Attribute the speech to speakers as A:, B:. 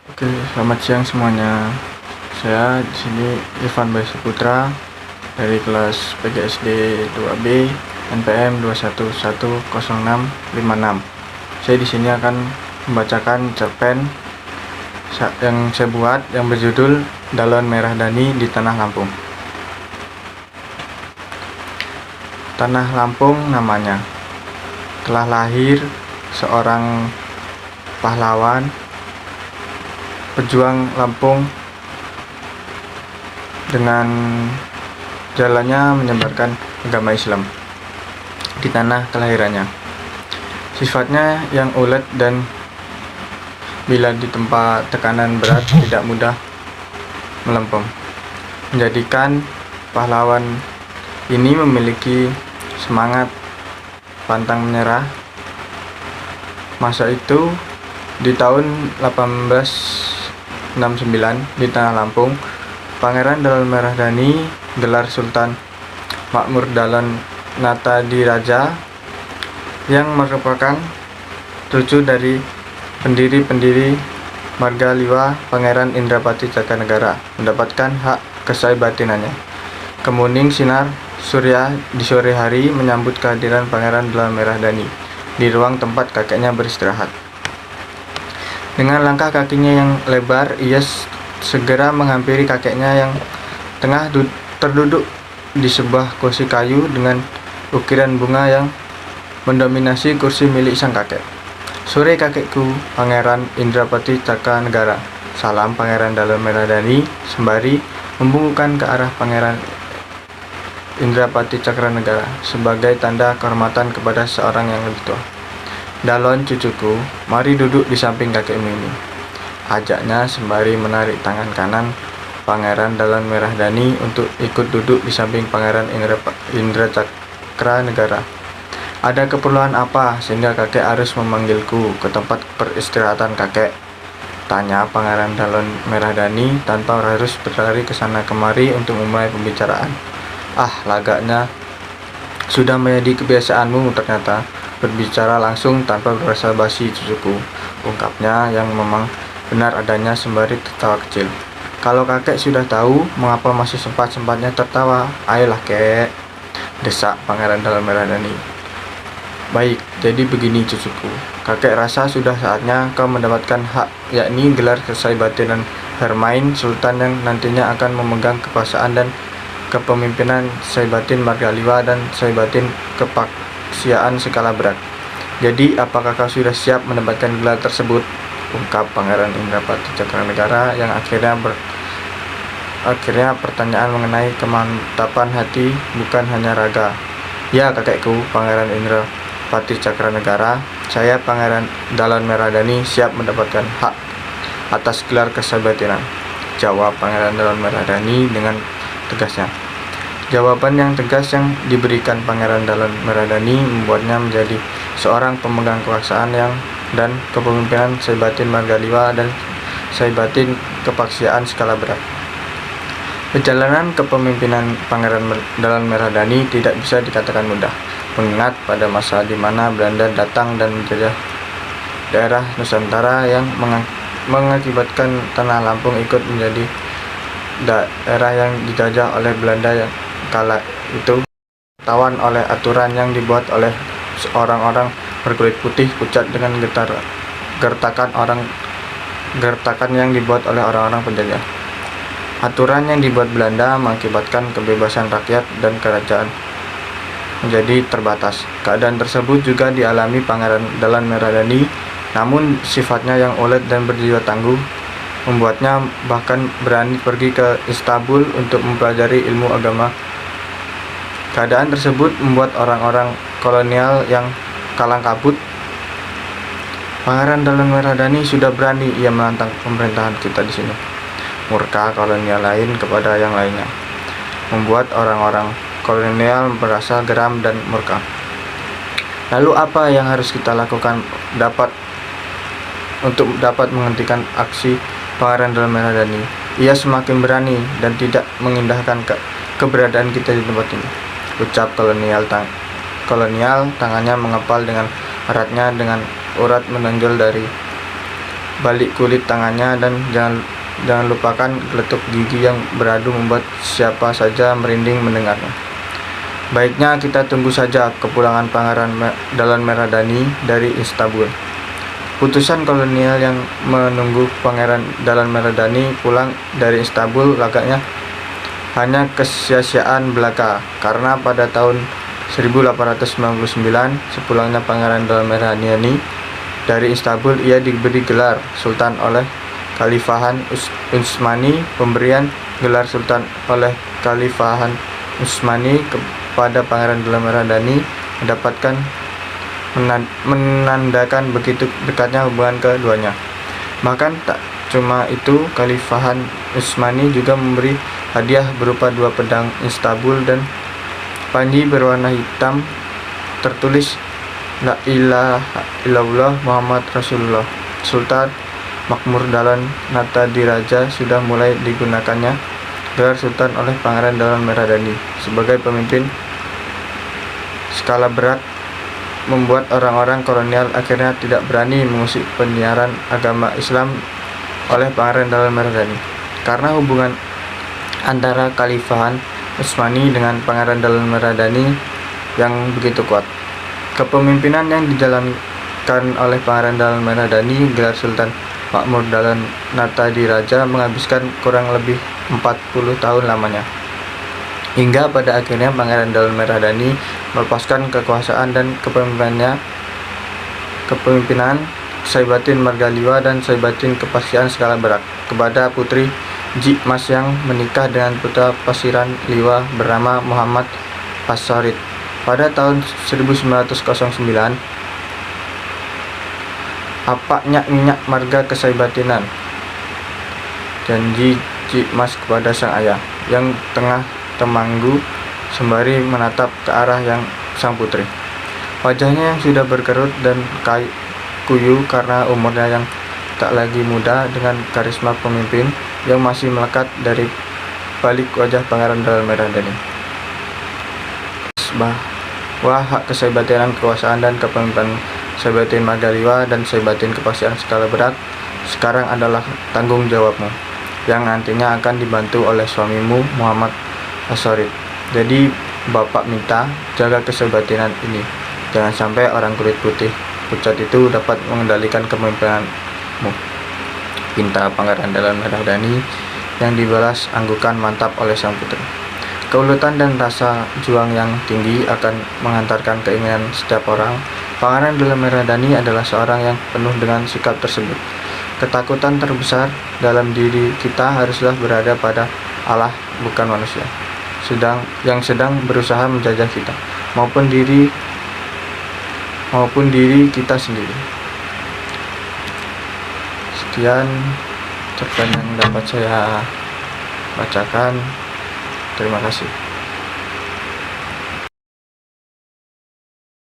A: Oke, selamat siang semuanya. Saya di sini Irfan Bayu Saputra dari kelas PGSD 2B NPM 2110656. Saya di sini akan membacakan cerpen yang saya buat yang berjudul Dalon Merah Dani di Tanah Lampung. Tanah Lampung namanya. Telah lahir seorang pahlawan pejuang Lampung dengan jalannya menyebarkan agama Islam di tanah kelahirannya. Sifatnya yang ulet dan bila ditempa tekanan berat tidak mudah melempem, menjadikan pahlawan ini memiliki semangat pantang menyerah. Masa itu di tahun 1869 di Tanah Lampung, Pangeran Dalon Merah Dani, gelar Sultan Makmur Dalon Natadiraja, yang merupakan cucu dari pendiri Marga Liwa Pangeran Indrapati Cakanegara, mendapatkan hak kesaibatinannya. Kemuning sinar surya di sore hari menyambut kehadiran Pangeran Dalon Merah Dani di ruang tempat kakeknya beristirahat. Dengan langkah kakinya yang lebar, ia segera menghampiri kakeknya yang tengah terduduk di sebuah kursi kayu dengan ukiran bunga yang mendominasi kursi milik sang kakek. "Sore kakekku, Pangeran Indrapati Cakanegara." Salam Pangeran Dalon Merah Dani sembari membungkukkan ke arah Pangeran Indrapati Cakanegara sebagai tanda kehormatan kepada seorang yang lebih tua. "Dalon cucuku, mari duduk di samping kakekmu ini," ajaknya sembari menarik tangan kanan Pangeran Dalon Merah Dani untuk ikut duduk di samping Pangeran Indra Cakranegara. "Ada keperluan apa sehingga kakek harus memanggilku ke tempat peristirahatan kakek?" tanya Pangeran Dalon Merah Dani tanpa harus berlari ke sana kemari untuk memulai pembicaraan. Lagaknya sudah menjadi kebiasaanmu ternyata berbicara langsung tanpa berasa basi cucuku, ungkapnya yang memang benar adanya sembari tertawa kecil. "Kalau kakek sudah tahu, mengapa masih sempat-sempatnya tertawa? Ayolah kek," desak Pangeran Dalon Merah Dani. "Baik, jadi begini cucuku, kakek rasa sudah saatnya kau mendapatkan hak, yakni gelar Kesaibatinan Hermain Sultan yang nantinya akan memegang kekuasaan dan kepemimpinan Saibatin Margaliwa dan Saibatin Kepaksiaan skala berat. Jadi apakah kau sudah siap mendapatkan gelar tersebut?" ungkap Pangeran Indrapati Cakanegara yang akhirnya pertanyaan mengenai kemantapan hati bukan hanya raga. "Ya kakekku, Pangeran Indrapati Cakanegara, saya Pangeran Dalon Merah Dani siap mendapatkan hak atas gelar Kesaibatinan," jawab Pangeran Dalon Merah Dani dengan tegasnya. Jawaban yang tegas yang diberikan Pangeran Dalon Merah Dani membuatnya menjadi seorang pemegang kekuasaan dan kepemimpinan Saibatin Margaliwa dan Saibatin Kepaksiaan skala berat. Perjalanan kepemimpinan Pangeran Dalon Merah Dani tidak bisa dikatakan mudah, mengingat pada masa di mana Belanda datang dan menjajah daerah Nusantara yang mengakibatkan Tanah Lampung ikut menjadi daerah yang dijajah oleh Belanda yang kala itu tawan oleh aturan yang dibuat oleh orang-orang berkulit putih pucat dengan gertakan yang dibuat oleh orang-orang penjajah. Aturan yang dibuat Belanda mengakibatkan kebebasan rakyat dan kerajaan menjadi terbatas. Keadaan tersebut juga dialami Pangeran Dalon Merah Dani, namun sifatnya yang ulet dan berjiwa tangguh membuatnya bahkan berani pergi ke Istanbul untuk mempelajari ilmu agama. Keadaan tersebut membuat orang-orang kolonial yang kalang kabut. Pangeran Dalon Merah Dani sudah berani ia menantang pemerintahan kita di sini. Murka kolonial lain kepada yang lainnya, membuat orang-orang kolonial merasa geram dan murka. Lalu apa yang harus kita lakukan untuk dapat menghentikan aksi Pangeran Dalon Merah Dani? Ia semakin berani dan tidak mengindahkan keberadaan kita di tempat ini, ucap kolonial. Tangannya mengepal dengan eratnya dengan urat menonjol dari balik kulit tangannya, dan jangan lupakan geletuk gigi yang beradu membuat siapa saja merinding mendengarnya. Baiknya kita tunggu saja kepulangan Pangeran Dahlan Meradani dari Istanbul. Putusan kolonial yang menunggu Pangeran Dahlan Meradani pulang dari Istanbul agaknya hanya kesia-siaan belaka, karena pada tahun 1899 sepulangnya Pangeran Dahlan Meradani dari Istanbul, ia diberi gelar Sultan oleh Khalifahan Utsmani. Pemberian gelar Sultan oleh Khalifahan Utsmani kepada Pangeran Dahlan Meradani menandakan begitu dekatnya hubungan keduanya. Bahkan tak cuma itu, Khalifahan Utsmani juga memberi hadiah berupa 2 pedang Istanbul dan panji berwarna hitam tertulis La ilaha illallah Muhammad Rasulullah. Sultan Makmur Dahlan Natadiraja sudah mulai digunakannya gelar Sultan oleh Pangeran Dahlan Meradani sebagai pemimpin skala berat, membuat orang-orang kolonial akhirnya tidak berani mengusik penyiaran agama Islam oleh Pangeran Dahlan Meradani. Karena hubungan antara Khalifahan Utsmani dengan Pangeran Dahlan Meradani yang begitu kuat, kepemimpinan yang dijalankan oleh Pangeran Dahlan Meradani, gelar Sultan Makmur Dahlan Natadiraja, menghabiskan kurang lebih 40 tahun lamanya. Hingga pada akhirnya Pangeran Dahlan Meradani melepaskan kekuasaan dan kepemimpinan Saibatin Margaliwa dan Saibatin Kepastian Skala Berat kepada putri Jikmas yang menikah dengan putra Pasiran Liwa bernama Muhammad As-Sarid. Pada tahun 1909, apa nyak-nyak marga kesaibatinan, janji Jikmas kepada sang ayah yang tengah temanggu sembari menatap ke arah yang sang putri. Wajahnya yang sudah berkerut dan kuyu karena umurnya yang tak lagi muda, dengan karisma pemimpin yang masih melekat dari balik wajah Pangeran Dahlan Meradani. Bahwa hak kesaibatinan, kekuasaan, dan kepemimpinan Saibatin Margaliwa dan Saibatin Kepastian Skala Berat sekarang adalah tanggung jawabmu, yang nantinya akan dibantu oleh suamimu Muhammad As-Sarid. Jadi Bapak minta jaga kesaibatinan ini, jangan sampai orang kulit putih pucat itu dapat mengendalikan kepemimpinanmu, pinta Pangeran Dahlan Meradani, yang dibalas anggukan mantap oleh sang putri. Keuletan dan rasa juang yang tinggi akan menghantarkan keinginan setiap orang. Pangeran Dahlan Meradani adalah seorang yang penuh dengan sikap tersebut. Ketakutan terbesar dalam diri kita haruslah berada pada Allah, bukan manusia yang sedang berusaha menjajah kita, maupun diri kita sendiri. Sekian cerpen yang dapat saya bacakan. Terima kasih.